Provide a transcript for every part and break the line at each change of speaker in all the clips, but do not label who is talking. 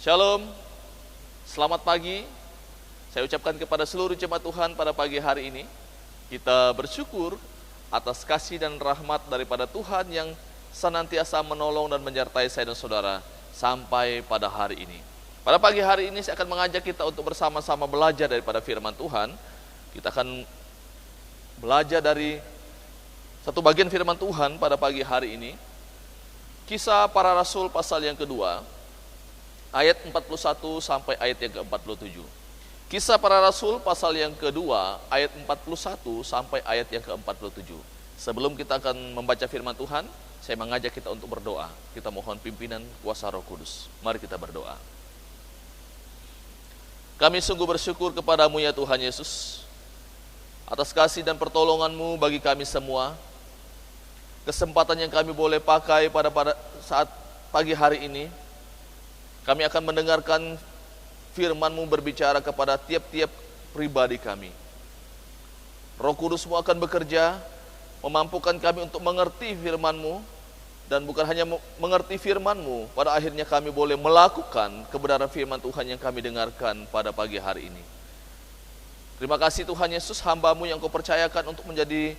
Shalom, selamat pagi. Saya ucapkan kepada seluruh jemaat Tuhan pada pagi hari ini. Kita bersyukur atas kasih dan rahmat daripada Tuhan yang senantiasa menolong dan menyertai saya dan saudara sampai pada hari ini. Pada pagi hari ini saya akan mengajak kita untuk bersama-sama belajar daripada firman Tuhan. Kita akan belajar dari satu bagian firman Tuhan pada pagi hari ini. Kisah para Rasul pasal yang kedua, ayat 41 sampai ayat yang ke-47. Kisah para Rasul pasal yang kedua, ayat 41 sampai ayat yang ke-47. Sebelum kita akan membaca firman Tuhan, saya mengajak kita untuk berdoa. Kita mohon pimpinan kuasa Roh Kudus. Mari kita berdoa. Kami sungguh bersyukur kepadamu ya Tuhan Yesus, atas kasih dan pertolongan-Mu bagi kami semua. Kesempatan yang kami boleh pakai pada saat pagi hari ini, kami akan mendengarkan firman-Mu berbicara kepada tiap-tiap pribadi kami. Roh Kudus-Mu akan bekerja, memampukan kami untuk mengerti firman-Mu, dan bukan hanya mengerti firman-Mu, pada akhirnya kami boleh melakukan kebenaran firman Tuhan yang kami dengarkan pada pagi hari ini. Terima kasih Tuhan Yesus, hamba-Mu yang Kau percayakan untuk menjadi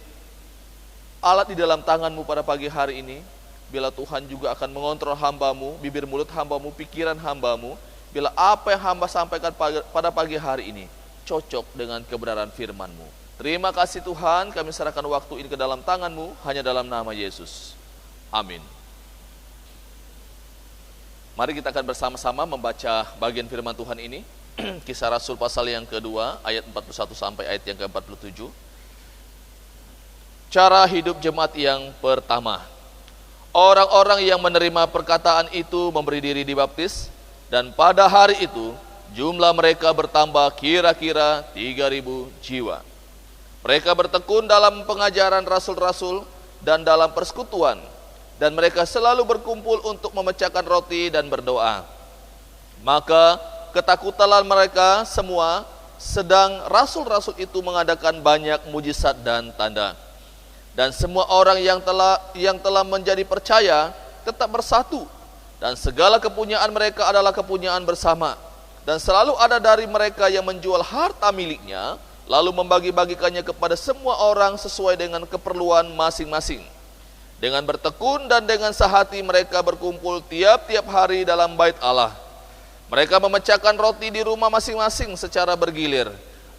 alat di dalam tangan-Mu pada pagi hari ini. Bila Tuhan juga akan mengontrol hamba-Mu, bibir mulut hamba-Mu, pikiran hamba-Mu, bila apa yang hamba sampaikan pada pagi hari ini cocok dengan kebenaran firman-Mu. Terima kasih Tuhan, kami serahkan waktu ini ke dalam tangan-Mu, hanya dalam nama Yesus. Amin. Mari kita akan bersama-sama membaca bagian firman Tuhan ini. Kisah Rasul pasal yang kedua, ayat 41 sampai ayat yang ke-47. Cara hidup jemaat yang pertama. Orang-orang yang menerima perkataan itu memberi diri dibaptis, dan pada hari itu jumlah mereka bertambah kira-kira 3.000 jiwa. Mereka bertekun dalam pengajaran rasul-rasul dan dalam persekutuan, dan mereka selalu berkumpul untuk memecahkan roti dan berdoa. Maka ketakutanlah mereka semua, sedang rasul-rasul itu mengadakan banyak mujizat dan tanda. Dan semua orang yang telah menjadi percaya tetap bersatu, dan segala kepunyaan mereka adalah kepunyaan bersama. Dan selalu ada dari mereka yang menjual harta miliknya, lalu membagi-bagikannya kepada semua orang sesuai dengan keperluan masing-masing. Dengan bertekun dan dengan sehati mereka berkumpul tiap-tiap hari dalam bait Allah. Mereka memecahkan roti di rumah masing-masing secara bergilir,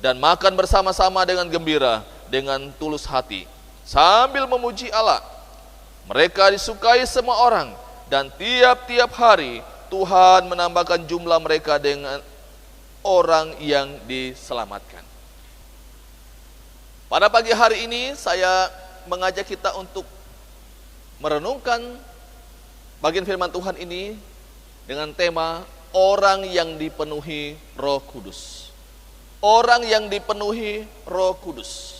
dan makan bersama-sama dengan gembira, dengan tulus hati, sambil memuji Allah. Mereka disukai semua orang, dan tiap-tiap hari Tuhan menambahkan jumlah mereka dengan orang yang diselamatkan. Pada pagi hari ini saya mengajak kita untuk merenungkan bagian firman Tuhan ini dengan tema orang yang dipenuhi Roh Kudus. Orang yang dipenuhi Roh Kudus.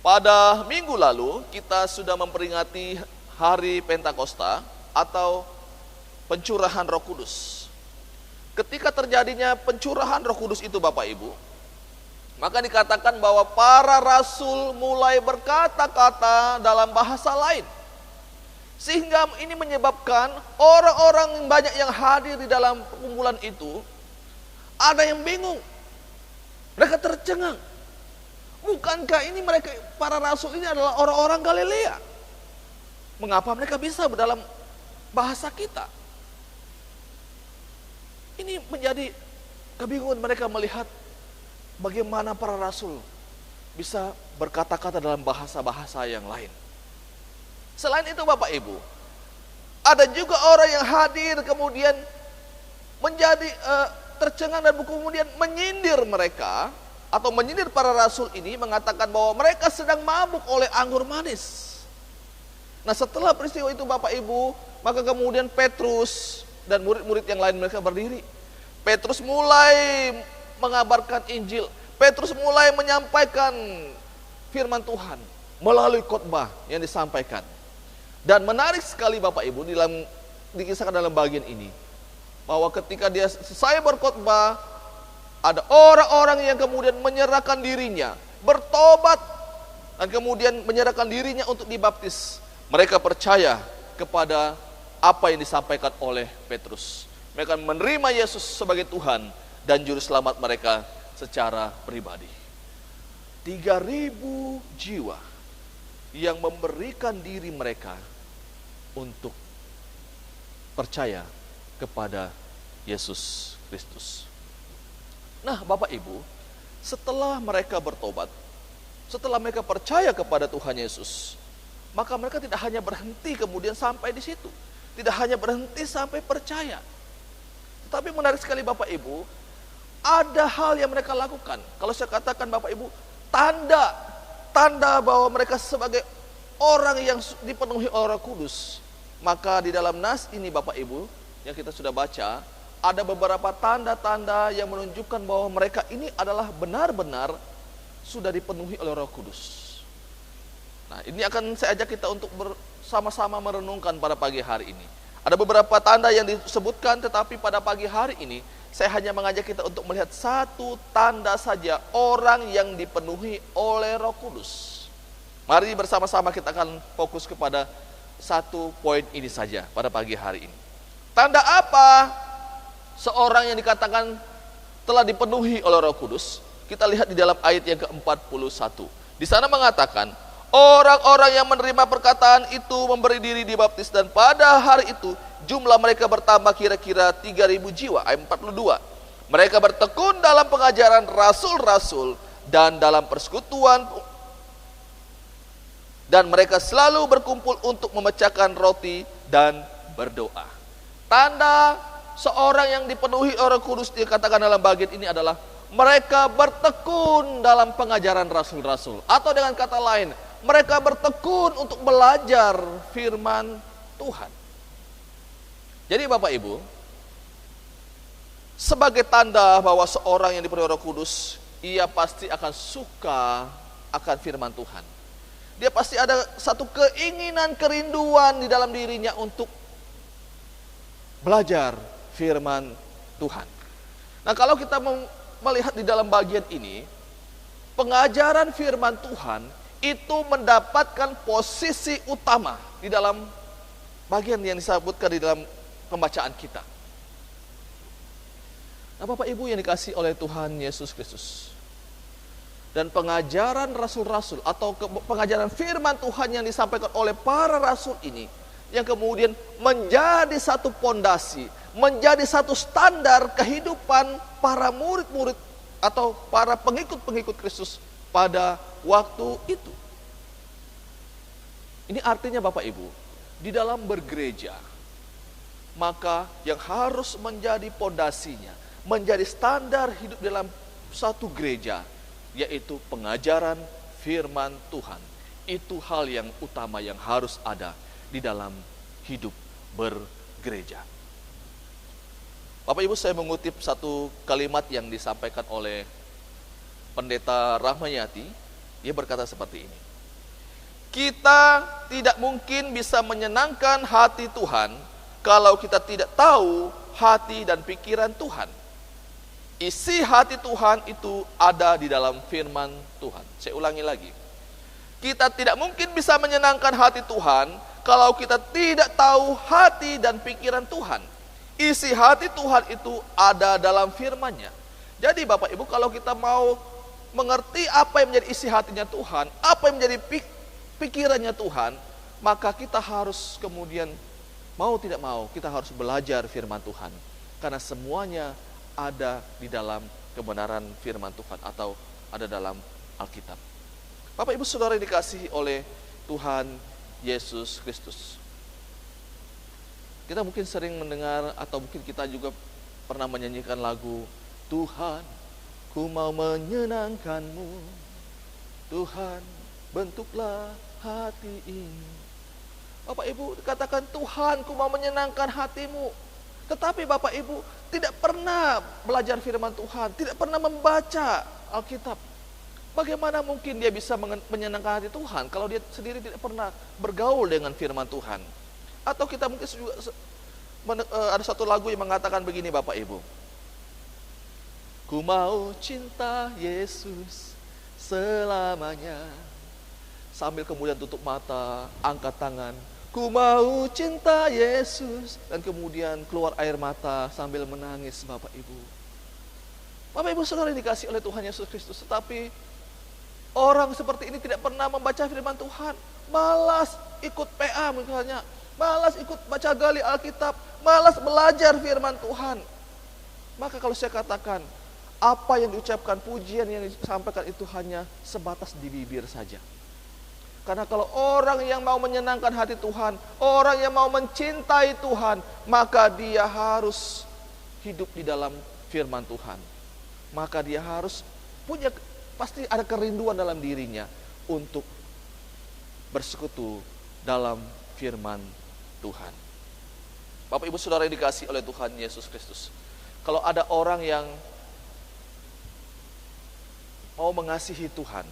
Pada minggu lalu kita sudah memperingati hari Pentakosta atau pencurahan Roh Kudus. Ketika terjadinya pencurahan Roh Kudus itu Bapak Ibu, maka dikatakan bahwa para rasul mulai berkata-kata dalam bahasa lain. Sehingga ini menyebabkan orang-orang banyak yang hadir di dalam perkumpulan itu ada yang bingung. Mereka tercengang. Bukankah ini mereka, para rasul ini adalah orang-orang Galilea? Mengapa mereka bisa dalam bahasa kita? Ini menjadi kebingungan mereka melihat bagaimana para rasul bisa berkata-kata dalam bahasa-bahasa yang lain. Selain itu Bapak Ibu, ada juga orang yang hadir kemudian menjadi tercengang dan kemudian menyindir mereka, atau menyindir para rasul ini, mengatakan bahwa mereka sedang mabuk oleh anggur manis. Nah, setelah peristiwa itu Bapak Ibu, maka kemudian Petrus dan murid-murid yang lain mereka berdiri. Petrus mulai mengabarkan Injil. Petrus mulai menyampaikan firman Tuhan melalui khotbah yang disampaikan. Dan menarik sekali Bapak Ibu dikisahkan dalam bagian ini, bahwa ketika dia selesai berkhotbah, ada orang-orang yang kemudian menyerahkan dirinya, bertobat, dan kemudian menyerahkan dirinya untuk dibaptis. Mereka percaya kepada apa yang disampaikan oleh Petrus. Mereka menerima Yesus sebagai Tuhan dan Juru Selamat mereka secara pribadi. 3.000 jiwa yang memberikan diri mereka untuk percaya kepada Yesus Kristus. Nah, Bapak Ibu, setelah mereka bertobat, setelah mereka percaya kepada Tuhan Yesus, maka mereka tidak hanya berhenti kemudian sampai di situ. Tidak hanya berhenti sampai percaya. Tetapi menarik sekali Bapak Ibu, ada hal yang mereka lakukan. Kalau saya katakan Bapak Ibu, tanda bahwa mereka sebagai orang yang dipenuhi oleh Roh Kudus. Maka di dalam nas ini Bapak Ibu, yang kita sudah baca, ada beberapa tanda-tanda yang menunjukkan bahwa mereka ini adalah benar-benar sudah dipenuhi oleh Roh Kudus. Nah, ini akan saya ajak kita untuk bersama-sama merenungkan pada pagi hari ini. Ada beberapa tanda yang disebutkan, tetapi pada pagi hari ini saya hanya mengajak kita untuk melihat satu tanda saja orang yang dipenuhi oleh Roh Kudus. Mari bersama-sama kita akan fokus kepada satu poin ini saja pada pagi hari ini. Tanda apa seorang yang dikatakan telah dipenuhi oleh Roh Kudus? Kita lihat di dalam ayat yang ke-41. Di sana mengatakan, orang-orang yang menerima perkataan itu memberi diri dibaptis, dan pada hari itu jumlah mereka bertambah kira-kira 3.000 jiwa. Ayat 42. Mereka bertekun dalam pengajaran rasul-rasul dan dalam persekutuan, dan mereka selalu berkumpul untuk memecahkan roti dan berdoa. Tanda seorang yang dipenuhi Roh Kudus dikatakan dalam bagian ini adalah mereka bertekun dalam pengajaran rasul-rasul, atau dengan kata lain, mereka bertekun untuk belajar firman Tuhan. Jadi Bapak Ibu, sebagai tanda bahwa seorang yang dipenuhi Roh Kudus, ia pasti akan suka akan firman Tuhan. Dia pasti ada satu keinginan, kerinduan di dalam dirinya untuk belajar firman Tuhan. Nah, kalau kita melihat di dalam bagian ini, pengajaran firman Tuhan itu mendapatkan posisi utama di dalam bagian yang disebutkan di dalam pembacaan kita. Nah, Bapak Ibu yang dikasihi oleh Tuhan Yesus Kristus, dan pengajaran rasul-rasul atau pengajaran firman Tuhan yang disampaikan oleh para rasul ini, yang kemudian menjadi satu pondasi, menjadi satu standar kehidupan para murid-murid atau para pengikut-pengikut Kristus pada waktu itu. Ini artinya Bapak Ibu, di dalam bergereja, maka yang harus menjadi pondasinya, menjadi standar hidup dalam satu gereja, yaitu pengajaran firman Tuhan. Itu hal yang utama yang harus ada di dalam hidup bergereja. Bapak Ibu, saya mengutip satu kalimat yang disampaikan oleh Pendeta Rahmayati. Dia berkata seperti ini: kita tidak mungkin bisa menyenangkan hati Tuhan kalau kita tidak tahu hati dan pikiran Tuhan. Isi hati Tuhan itu ada di dalam firman Tuhan. Saya ulangi lagi. Kita tidak mungkin bisa menyenangkan hati Tuhan kalau kita tidak tahu hati dan pikiran Tuhan. Isi hati Tuhan itu ada dalam firman-Nya. Jadi Bapak Ibu, kalau kita mau mengerti apa yang menjadi isi hatinya Tuhan, apa yang menjadi pikirannya Tuhan, maka kita harus kemudian mau tidak mau kita harus belajar firman Tuhan. Karena semuanya ada di dalam kebenaran firman Tuhan atau ada dalam Alkitab. Bapak Ibu Saudara yang dikasihi oleh Tuhan Yesus Kristus, kita mungkin sering mendengar atau mungkin kita juga pernah menyanyikan lagu, Tuhan, ku mau menyenangkan-Mu, Tuhan, bentuklah hati ini. Bapak Ibu katakan, Tuhan, ku mau menyenangkan hati-Mu. Tetapi Bapak Ibu tidak pernah belajar firman Tuhan, tidak pernah membaca Alkitab. Bagaimana mungkin dia bisa menyenangkan hati Tuhan kalau dia sendiri tidak pernah bergaul dengan firman Tuhan? Atau kita mungkin juga ada satu lagu yang mengatakan begini Bapak Ibu, ku mau cinta Yesus selamanya. Sambil kemudian tutup mata, angkat tangan, Ku mau cinta Yesus. Dan kemudian keluar air mata sambil menangis Bapak Ibu. Bapak Ibu Saudara yang dikasihi oleh Tuhan Yesus Kristus. Tetapi orang seperti ini tidak pernah membaca firman Tuhan. Malas ikut PA misalnya. Malas ikut baca gali Alkitab. Malas belajar firman Tuhan. Maka kalau saya katakan, apa yang diucapkan, pujian yang disampaikan itu hanya sebatas di bibir saja. Karena kalau orang yang mau menyenangkan hati Tuhan, orang yang mau mencintai Tuhan, maka dia harus hidup di dalam firman Tuhan. Maka dia harus punya, pasti ada kerinduan dalam dirinya untuk bersekutu dalam firman Tuhan. Bapak Ibu Saudara yang dikasihi oleh Tuhan Yesus Kristus. Kalau ada orang yang mau mengasihi Tuhan,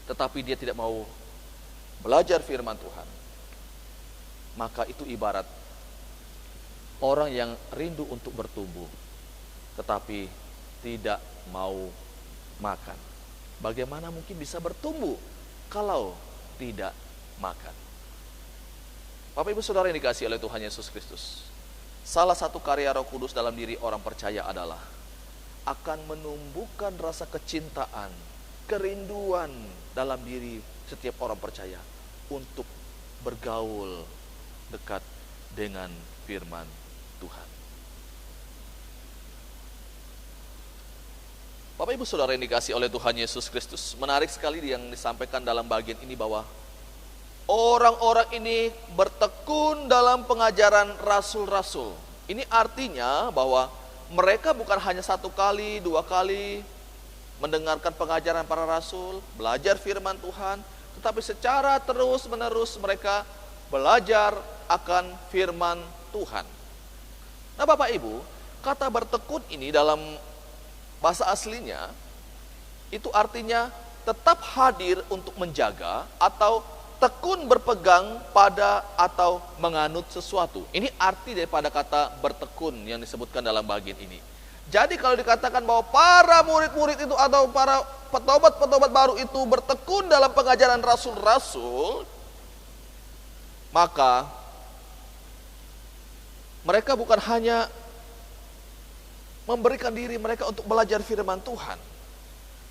tetapi dia tidak mau belajar firman Tuhan, maka itu ibarat orang yang rindu untuk bertumbuh, tetapi tidak mau makan. Bagaimana mungkin bisa bertumbuh kalau tidak makan? Bapak Ibu Saudara yang dikasihi oleh Tuhan Yesus Kristus, salah satu karya Roh Kudus dalam diri orang percaya adalah akan menumbuhkan rasa kecintaan, kerinduan dalam diri setiap orang percaya untuk bergaul dekat dengan firman Tuhan. Bapak Ibu Saudara yang dikasihi oleh Tuhan Yesus Kristus, menarik sekali yang disampaikan dalam bagian ini bahwa orang-orang ini bertekun dalam pengajaran rasul-rasul. Ini artinya bahwa mereka bukan hanya satu kali, dua kali mendengarkan pengajaran para rasul, belajar firman Tuhan, tetapi secara terus-menerus mereka belajar akan firman Tuhan. Nah Bapak Ibu, kata bertekun ini dalam bahasa aslinya, itu artinya tetap hadir untuk menjaga atau tekun berpegang pada atau menganut sesuatu. Ini arti daripada kata bertekun yang disebutkan dalam bagian ini. Jadi kalau dikatakan bahwa para murid-murid itu atau para petobat-petobat baru itu bertekun dalam pengajaran rasul-rasul, maka mereka bukan hanya memberikan diri mereka untuk belajar firman Tuhan,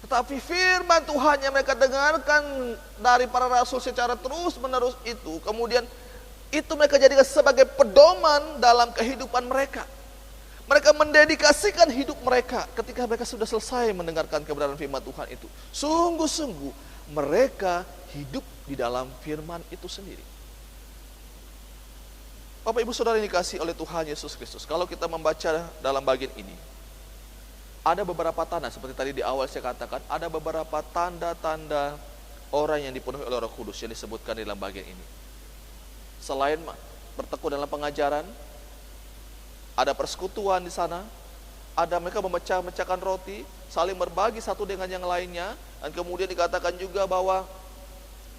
tetapi firman Tuhan yang mereka dengarkan dari para rasul secara terus-menerus itu, kemudian itu mereka jadikan sebagai pedoman dalam kehidupan mereka. Mereka mendedikasikan hidup mereka ketika mereka sudah selesai mendengarkan kebenaran firman Tuhan itu. Sungguh-sungguh mereka hidup di dalam firman itu sendiri. Bapak Ibu Saudara yang dikasihi oleh Tuhan Yesus Kristus, kalau kita membaca dalam bagian ini, ada beberapa tanda, seperti tadi di awal saya katakan, ada beberapa tanda-tanda orang yang dipenuhi oleh Roh Kudus yang disebutkan di dalam bagian ini. Selain bertekun dalam pengajaran, ada persekutuan di sana, ada mereka memecah-mecahkan roti, saling berbagi satu dengan yang lainnya, dan kemudian dikatakan juga bahwa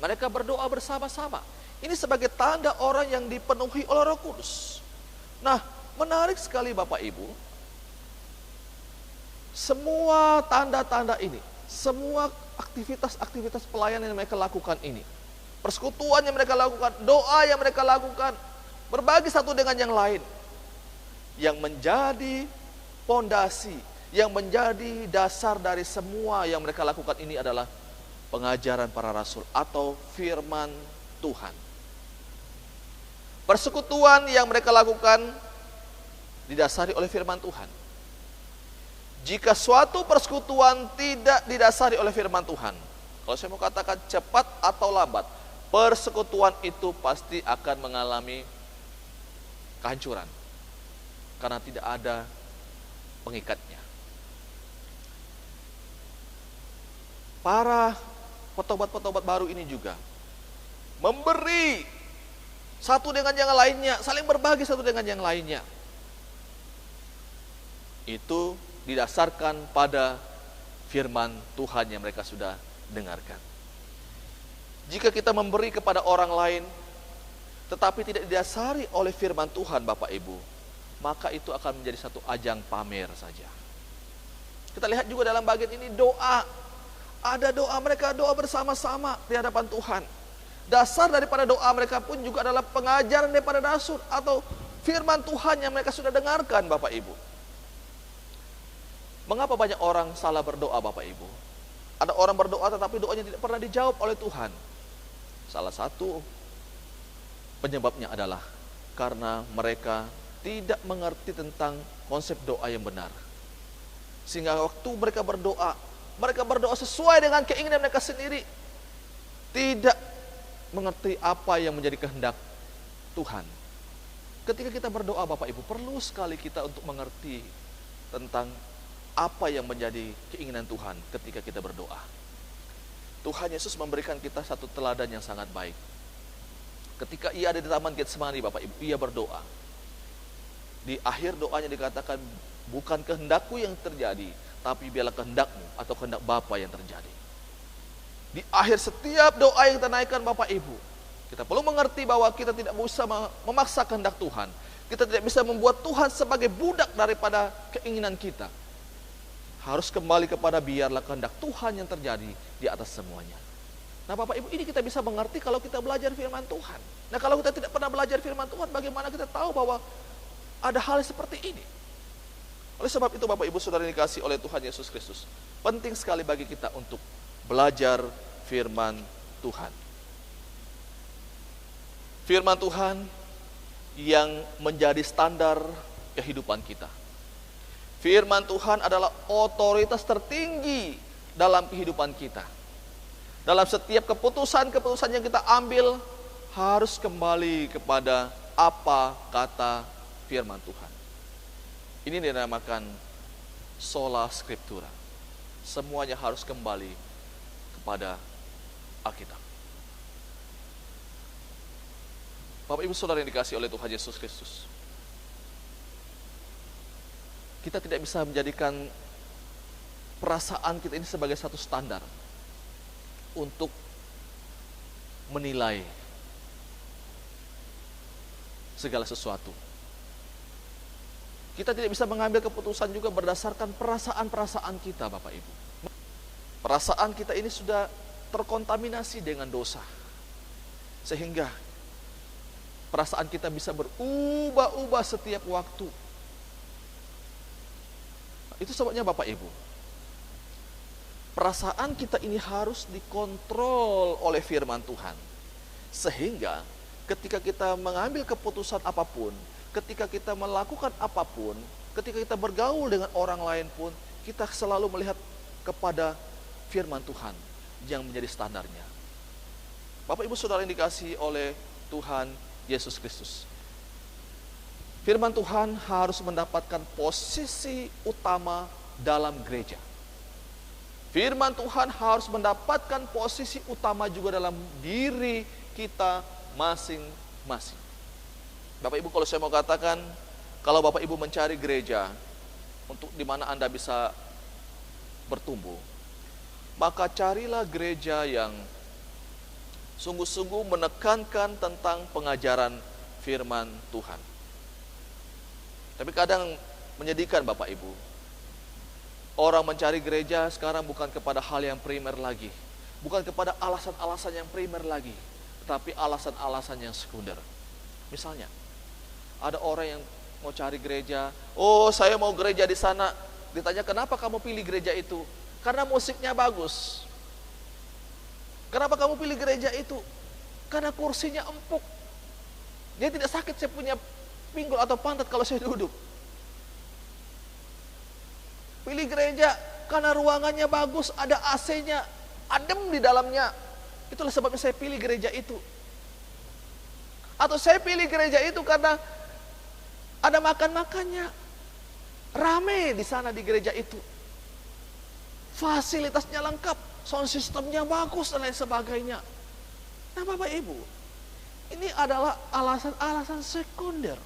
mereka berdoa bersama-sama. Ini sebagai tanda orang yang dipenuhi oleh Roh Kudus. Nah, menarik sekali Bapak Ibu, semua tanda-tanda ini, semua aktivitas-aktivitas pelayanan yang mereka lakukan ini, persekutuan yang mereka lakukan, doa yang mereka lakukan, berbagi satu dengan yang lain, yang menjadi pondasi, yang menjadi dasar dari semua yang mereka lakukan ini adalah pengajaran para rasul atau firman Tuhan. Persekutuan yang mereka lakukan didasari oleh firman Tuhan. Jika suatu persekutuan tidak didasari oleh firman Tuhan, kalau saya mau katakan cepat atau lambat, persekutuan itu pasti akan mengalami kehancuran. Karena tidak ada pengikatnya. Para petobat-petobat baru ini juga memberi satu dengan yang lainnya, saling berbagi satu dengan yang lainnya. Itu didasarkan pada firman Tuhan yang mereka sudah dengarkan. Jika kita memberi kepada orang lain, tetapi tidak didasari oleh firman Tuhan Bapak Ibu, maka itu akan menjadi satu ajang pamer saja. Kita lihat juga dalam bagian ini doa. Ada doa, mereka doa bersama-sama di hadapan Tuhan. Dasar daripada doa mereka pun juga adalah pengajaran daripada rasul atau firman Tuhan yang mereka sudah dengarkan, Bapak Ibu. Mengapa banyak orang salah berdoa, Bapak Ibu? Ada orang berdoa tetapi doanya tidak pernah dijawab oleh Tuhan. Salah satu penyebabnya adalah karena mereka tidak mengerti tentang konsep doa yang benar. Sehingga waktu mereka berdoa sesuai dengan keinginan mereka sendiri, tidak mengerti apa yang menjadi kehendak Tuhan. Ketika kita berdoa, Bapak Ibu, perlu sekali kita untuk mengerti tentang apa yang menjadi keinginan Tuhan ketika kita berdoa. Tuhan Yesus memberikan kita satu teladan yang sangat baik. Ketika ia ada di Taman Getsemani, Bapak Ibu, ia berdoa. Di akhir doanya dikatakan, bukan kehendakku yang terjadi, tapi biarlah kehendakmu atau kehendak Bapa yang terjadi. Di akhir setiap doa yang kita naikkan, Bapak Ibu, kita perlu mengerti bahwa kita tidak bisa memaksa kehendak Tuhan. Kita tidak bisa membuat Tuhan sebagai budak daripada keinginan kita. Harus kembali kepada biarlah kehendak Tuhan yang terjadi di atas semuanya. Nah, Bapak Ibu, ini kita bisa mengerti kalau kita belajar firman Tuhan. Nah, kalau kita tidak pernah belajar firman Tuhan, bagaimana kita tahu bahwa ada hal seperti ini? Oleh sebab itu, Bapak Ibu Saudara yang dikasihi oleh Tuhan Yesus Kristus, penting sekali bagi kita untuk belajar firman Tuhan. Firman Tuhan yang menjadi standar kehidupan kita. Firman Tuhan adalah otoritas tertinggi dalam kehidupan kita. Dalam setiap keputusan-keputusan yang kita ambil, harus kembali kepada apa kata firman Tuhan. Ini dinamakan sola scriptura. Semuanya harus kembali kepada Alkitab. Bapak Ibu Saudara yang dikasihi oleh Tuhan Yesus Kristus, kita tidak bisa menjadikan perasaan kita ini sebagai satu standar untuk menilai segala sesuatu. Kita tidak bisa mengambil keputusan juga berdasarkan perasaan-perasaan kita, Bapak Ibu. Perasaan kita ini sudah terkontaminasi dengan dosa, sehingga perasaan kita bisa berubah-ubah setiap waktu. Itu sebabnya, Bapak Ibu, perasaan kita ini harus dikontrol oleh firman Tuhan. Sehingga ketika kita mengambil keputusan apapun, ketika kita melakukan apapun, ketika kita bergaul dengan orang lain pun, kita selalu melihat kepada firman Tuhan yang menjadi standarnya. Bapak Ibu Saudara yang dikasihi oleh Tuhan Yesus Kristus, firman Tuhan harus mendapatkan posisi utama dalam gereja. Firman Tuhan harus mendapatkan posisi utama juga dalam diri kita masing-masing. Bapak Ibu, kalau saya mau katakan, kalau Bapak Ibu mencari gereja untuk di mana Anda bisa bertumbuh, maka carilah gereja yang sungguh-sungguh menekankan tentang pengajaran firman Tuhan. Tapi kadang menyedihkan, Bapak Ibu, orang mencari gereja sekarang bukan kepada hal yang primer lagi, bukan kepada alasan-alasan yang primer lagi, tetapi alasan-alasan yang sekunder. Misalnya, ada orang yang mau cari gereja, oh saya mau gereja di sana. Ditanya, kenapa kamu pilih gereja itu? Karena musiknya bagus. Kenapa kamu pilih gereja itu? Karena kursinya empuk. Dia tidak sakit, saya punya pinggul atau pantat kalau saya duduk. Pilih gereja karena ruangannya bagus, ada AC-nya, adem di dalamnya. Itulah sebabnya saya pilih gereja itu. Atau saya pilih gereja itu karena ada makan-makannya, rame di sana di gereja itu, fasilitasnya lengkap, sound systemnya bagus dan lain sebagainya. Nah, Bapak Ibu, ini adalah alasan-alasan sekunder.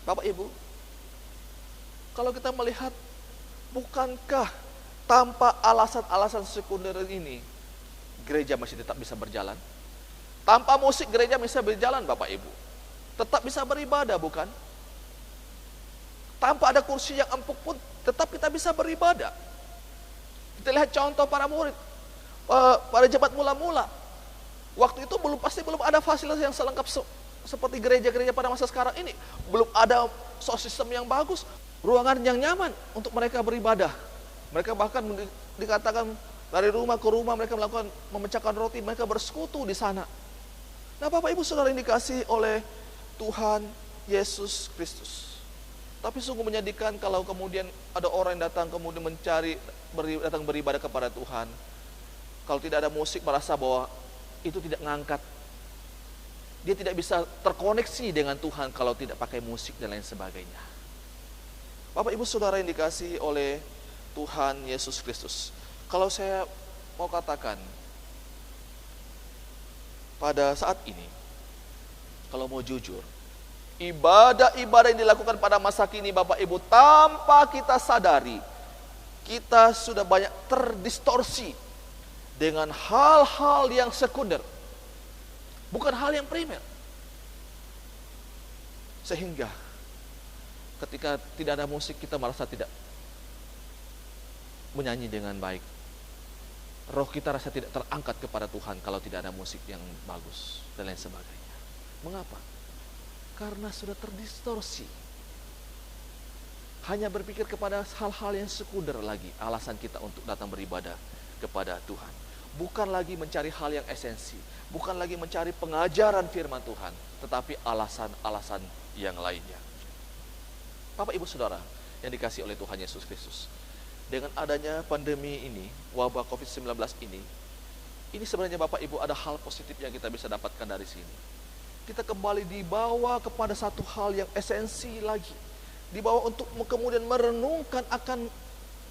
Bapak Ibu, kalau kita melihat, bukankah tanpa alasan-alasan sekunder ini, gereja masih tetap bisa berjalan? Tanpa musik gereja bisa berjalan, Bapak Ibu. Tetap bisa beribadah, bukan? Tanpa ada kursi yang empuk pun tetap kita bisa beribadah. Kita lihat contoh para murid, para jemaat mula-mula. Waktu itu pasti belum ada fasilitas yang selengkap seperti gereja-gereja pada masa sekarang ini. Belum ada sound system yang bagus, ruangan yang nyaman untuk mereka beribadah. Mereka bahkan dikatakan dari rumah ke rumah mereka memecahkan roti, mereka bersekutu di sana. Nah, Bapak Ibu Saudara yang dikasihi oleh Tuhan Yesus Kristus. Tapi sungguh menyedihkan kalau kemudian ada orang yang datang kemudian datang beribadah kepada Tuhan. Kalau tidak ada musik merasa bahwa itu tidak ngangkat. Dia tidak bisa terkoneksi dengan Tuhan kalau tidak pakai musik dan lain sebagainya. Bapak Ibu Saudara yang dikasihi oleh Tuhan Yesus Kristus. Kalau saya mau katakan, pada saat ini, kalau mau jujur, ibadah-ibadah yang dilakukan pada masa kini Bapak Ibu, tanpa kita sadari, kita sudah banyak terdistorsi dengan hal-hal yang sekunder, bukan hal yang primer. Sehingga ketika tidak ada musik, kita merasa tidak menyanyi dengan baik. Roh kita rasa tidak terangkat kepada Tuhan kalau tidak ada musik yang bagus dan lain sebagainya. Mengapa? Karena sudah terdistorsi. Hanya berpikir kepada hal-hal yang sekunder lagi alasan kita untuk datang beribadah kepada Tuhan. Bukan lagi mencari hal yang esensi, bukan lagi mencari pengajaran firman Tuhan, tetapi alasan-alasan yang lainnya. Bapak Ibu Saudara yang dikasihi oleh Tuhan Yesus Kristus, dengan adanya pandemi ini, wabah COVID-19 ini sebenarnya Bapak Ibu ada hal positif yang kita bisa dapatkan dari sini. Kita kembali dibawa kepada satu hal yang esensi lagi. Dibawa untuk kemudian merenungkan akan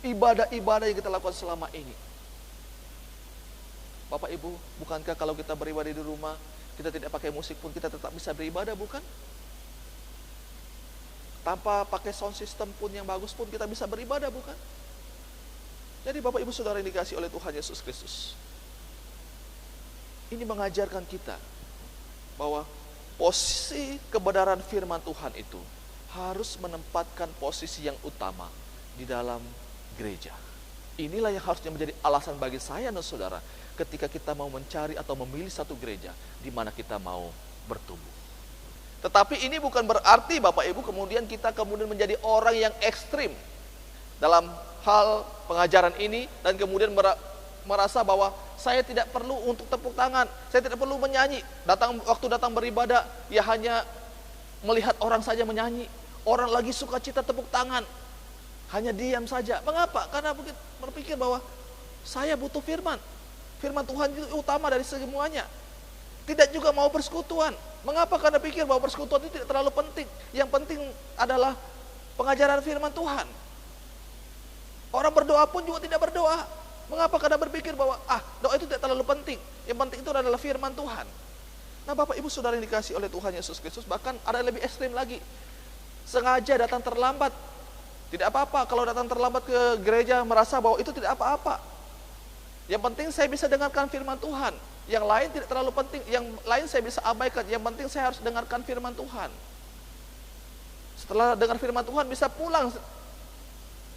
ibadah-ibadah yang kita lakukan selama ini. Bapak Ibu, bukankah kalau kita beribadah di rumah, kita tidak pakai musik pun kita tetap bisa beribadah, bukan? Tanpa pakai sound system pun yang bagus pun kita bisa beribadah, bukan? Jadi Bapak Ibu Saudara yang dikasihi oleh Tuhan Yesus Kristus, ini mengajarkan kita bahwa posisi kebenaran firman Tuhan itu harus menempatkan posisi yang utama di dalam gereja. Inilah yang harusnya menjadi alasan bagi saya dan saudara ketika kita mau mencari atau memilih satu gereja di mana kita mau bertumbuh. Tetapi ini bukan berarti Bapak Ibu kemudian kita menjadi orang yang ekstrim dalam hal pengajaran ini dan kemudian merasa bahwa saya tidak perlu untuk tepuk tangan, saya tidak perlu menyanyi. Waktu datang beribadah, ya hanya melihat orang saja menyanyi. Orang lagi sukacita tepuk tangan, hanya diam saja. Mengapa? Karena berpikir bahwa saya butuh firman. Firman Tuhan itu utama dari semuanya. Tidak juga mau persekutuan. Mengapa? Karena pikir bahwa persekutuan itu tidak terlalu penting. Yang penting adalah pengajaran firman Tuhan. Orang berdoa pun juga tidak berdoa. Mengapa? Karena berpikir bahwa doa itu tidak terlalu penting. Yang penting itu adalah firman Tuhan. Nah, Bapak Ibu Saudara yang dikasihi oleh Tuhan Yesus Kristus, bahkan ada yang lebih ekstrim lagi. Sengaja datang terlambat. Tidak apa-apa kalau datang terlambat ke gereja, merasa bahwa itu tidak apa-apa. Yang penting saya bisa dengarkan firman Tuhan. Yang lain tidak terlalu penting. Yang lain saya bisa abaikan. Yang penting saya harus dengarkan firman Tuhan. Setelah dengar firman Tuhan bisa pulang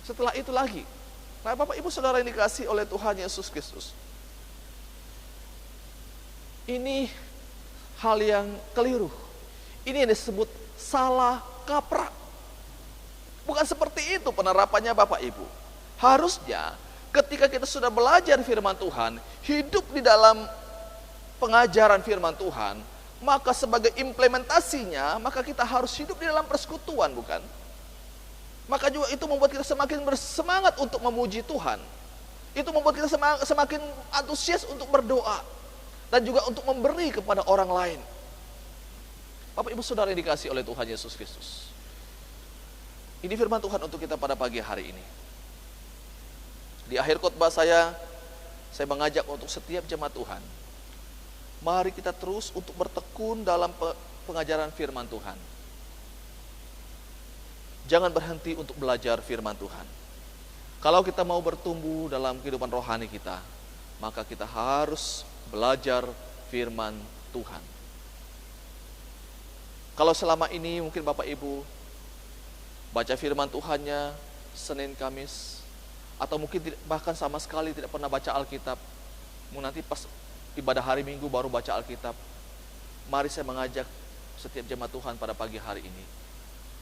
setelah itu lagi. Nah, Bapak Ibu Saudara yang dikasihi oleh Tuhan Yesus Kristus, ini hal yang keliru. Ini yang disebut salah kaprah. Bukan seperti itu penerapannya Bapak Ibu. Harusnya ketika kita sudah belajar firman Tuhan, hidup di dalam pengajaran firman Tuhan, maka sebagai implementasinya, maka kita harus hidup di dalam persekutuan, bukan? Maka juga itu membuat kita semakin bersemangat untuk memuji Tuhan. Itu membuat kita semakin antusias untuk berdoa. Dan juga untuk memberi kepada orang lain. Bapak Ibu Saudara yang dikasihi oleh Tuhan Yesus Kristus, ini firman Tuhan untuk kita pada pagi hari ini. Di akhir khotbah saya mengajak untuk setiap jemaat Tuhan, mari kita terus untuk bertekun dalam pengajaran firman Tuhan. Jangan berhenti untuk belajar firman Tuhan. Kalau kita mau bertumbuh dalam kehidupan rohani kita, maka kita harus belajar firman Tuhan. Kalau selama ini mungkin Bapak Ibu baca firman Tuhannya Senin Kamis, atau mungkin bahkan sama sekali tidak pernah baca Alkitab, nanti pas ibadah hari Minggu baru baca Alkitab. Mari saya mengajak setiap jemaat Tuhan pada pagi hari ini.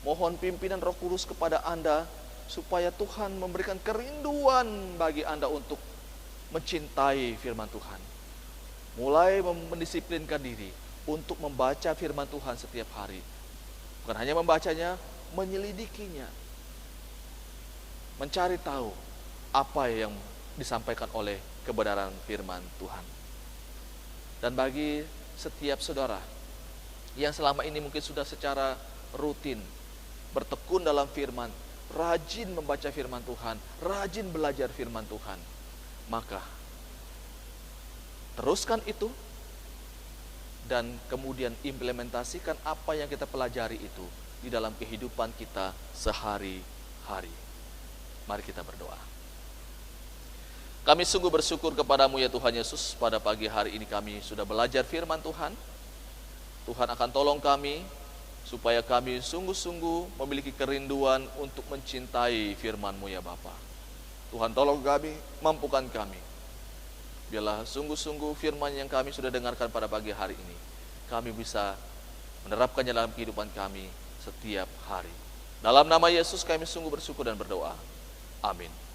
Mohon pimpinan Roh Kudus kepada Anda supaya Tuhan memberikan kerinduan bagi Anda untuk mencintai firman Tuhan. Mulai mendisiplinkan diri untuk membaca firman Tuhan setiap hari. Bukan hanya membacanya, menyelidikinya. Mencari tahu apa yang disampaikan oleh kebenaran firman Tuhan. Dan bagi setiap saudara yang selama ini mungkin sudah secara rutin bertekun dalam firman, rajin membaca firman Tuhan, rajin belajar firman Tuhan, maka teruskan itu dan kemudian implementasikan apa yang kita pelajari itu di dalam kehidupan kita sehari-hari. Mari kita berdoa. Kami sungguh bersyukur kepadamu ya Tuhan Yesus, pada pagi hari ini kami sudah belajar firman Tuhan. Tuhan akan tolong kami supaya kami sungguh-sungguh memiliki kerinduan untuk mencintai firman-Mu ya Bapa. Tuhan tolong kami, mampukan kami. Biarlah sungguh-sungguh firman yang kami sudah dengarkan pada pagi hari ini, kami bisa menerapkannya dalam kehidupan kami setiap hari. Dalam nama Yesus kami sungguh bersyukur dan berdoa. Amin.